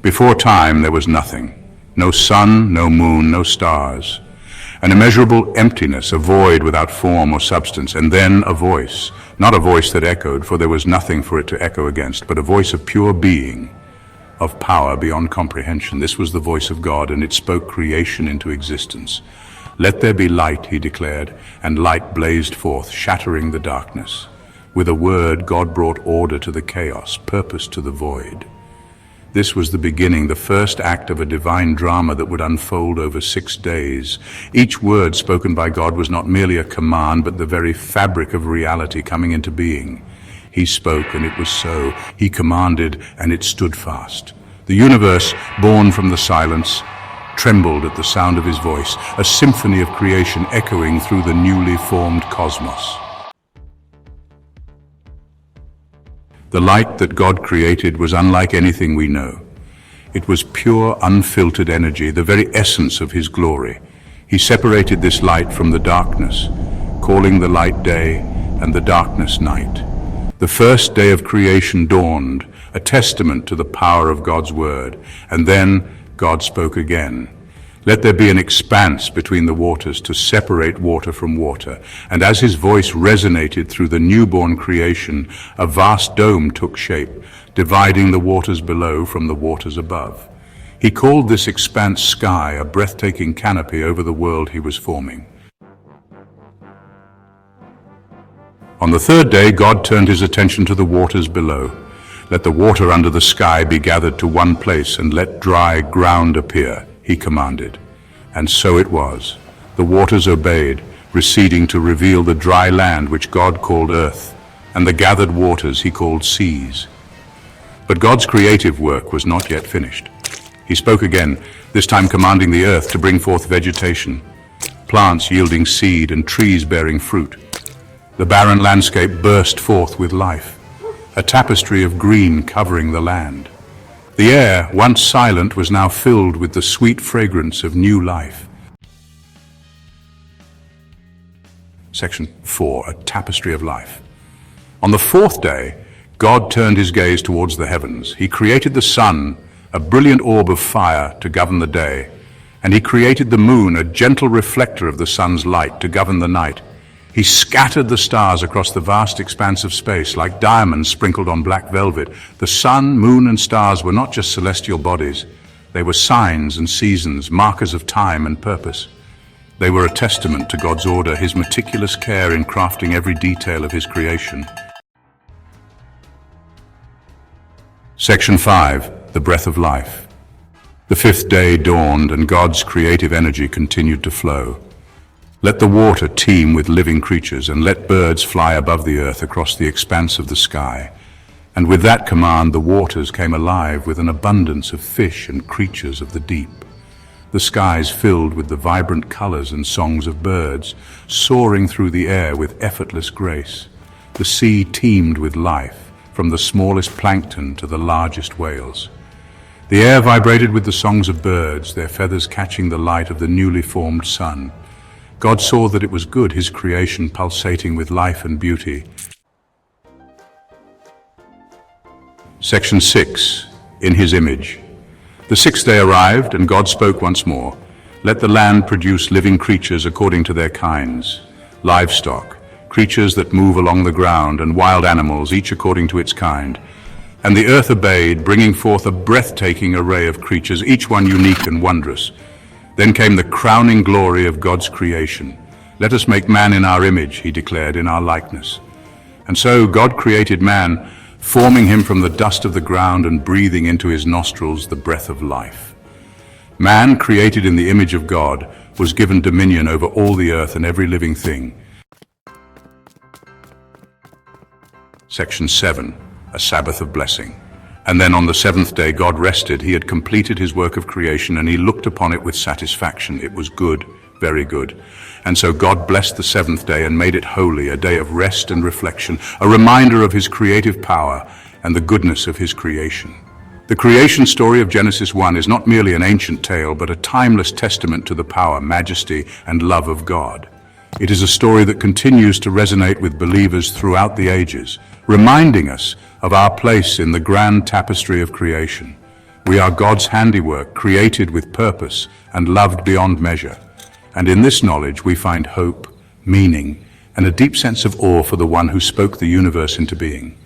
Before time there was nothing. No sun, no moon, no stars. An immeasurable emptiness, a void without form or substance, and then a voice. Not a voice that echoed, for there was nothing for it to echo against, but a voice of pure being, of power beyond comprehension. This was the voice of God, and it spoke creation into existence. "Let there be light," he declared, and light blazed forth, shattering the darkness. With a word, God brought order to the chaos, purpose to the void. This was the beginning, the first act of a divine drama that would unfold over 6 days. Each word spoken by God was not merely a command, but the very fabric of reality coming into being. He spoke, and it was so. He commanded, and it stood fast. The universe, born from the silence, trembled at the sound of his voice, a symphony of creation echoing through the newly formed cosmos. The light that God created was unlike anything we know. It was pure, unfiltered energy, the very essence of his glory. He separated this light from the darkness, calling the light day and the darkness night. The first day of creation dawned, a testament to the power of God's word. And then God spoke again. "Let there be an expanse between the waters to separate water from water." And as his voice resonated through the newborn creation, a vast dome took shape, dividing the waters below from the waters above. He called this expanse sky, a breathtaking canopy over the world he was forming. On the third day, God turned his attention to the waters below. "Let the water under the sky be gathered to one place, and let dry ground appear," he commanded. And so it was. The waters obeyed, receding to reveal the dry land which God called earth, and the gathered waters he called seas. But God's creative work was not yet finished. He spoke again, this time commanding the earth to bring forth vegetation, plants yielding seed and trees bearing fruit. The barren landscape burst forth with life, a tapestry of green covering the land. The air, once silent, was now filled with the sweet fragrance of new life. Section 4, a tapestry of life. On the fourth day, God turned his gaze towards the heavens. He created the sun, a brilliant orb of fire, to govern the day, and he created the moon, a gentle reflector of the sun's light, to govern the night. He scattered the stars across the vast expanse of space like diamonds sprinkled on black velvet. The sun, moon, and stars were not just celestial bodies. They were signs and seasons, markers of time and purpose. They were a testament to God's order, his meticulous care in crafting every detail of his creation. Section 5, the breath of life. The fifth day dawned, and God's creative energy continued to flow. "Let the water teem with living creatures, and let birds fly above the earth across the expanse of the sky." And with that command, the waters came alive with an abundance of fish and creatures of the deep. The skies filled with the vibrant colors and songs of birds, soaring through the air with effortless grace. The sea teemed with life, from the smallest plankton to the largest whales. The air vibrated with the songs of birds, their feathers catching the light of the newly formed sun. God saw that it was good, his creation pulsating with life and beauty. Section 6, in his image. The sixth day arrived, and God spoke once more. "Let the land produce living creatures according to their kinds, livestock, creatures that move along the ground, and wild animals, each according to its kind." And the earth obeyed, bringing forth a breathtaking array of creatures, each one unique and wondrous. Then came the crowning glory of God's creation. "Let us make man in our image," he declared, "in our likeness." And so God created man, forming him from the dust of the ground and breathing into his nostrils the breath of life. Man, created in the image of God, was given dominion over all the earth and every living thing. Section 7, a Sabbath of blessing. And then on the seventh day God rested. He had completed his work of creation, and he looked upon it with satisfaction. It was good, very good. And so God blessed the seventh day and made it holy, a day of rest and reflection, a reminder of his creative power and the goodness of his creation. The creation story of Genesis 1 is not merely an ancient tale, but a timeless testament to the power, majesty, and love of God. It is a story that continues to resonate with believers throughout the ages, reminding us of our place in the grand tapestry of creation. We are God's handiwork, created with purpose and loved beyond measure. And in this knowledge we find hope, meaning, and a deep sense of awe for the one who spoke the universe into being.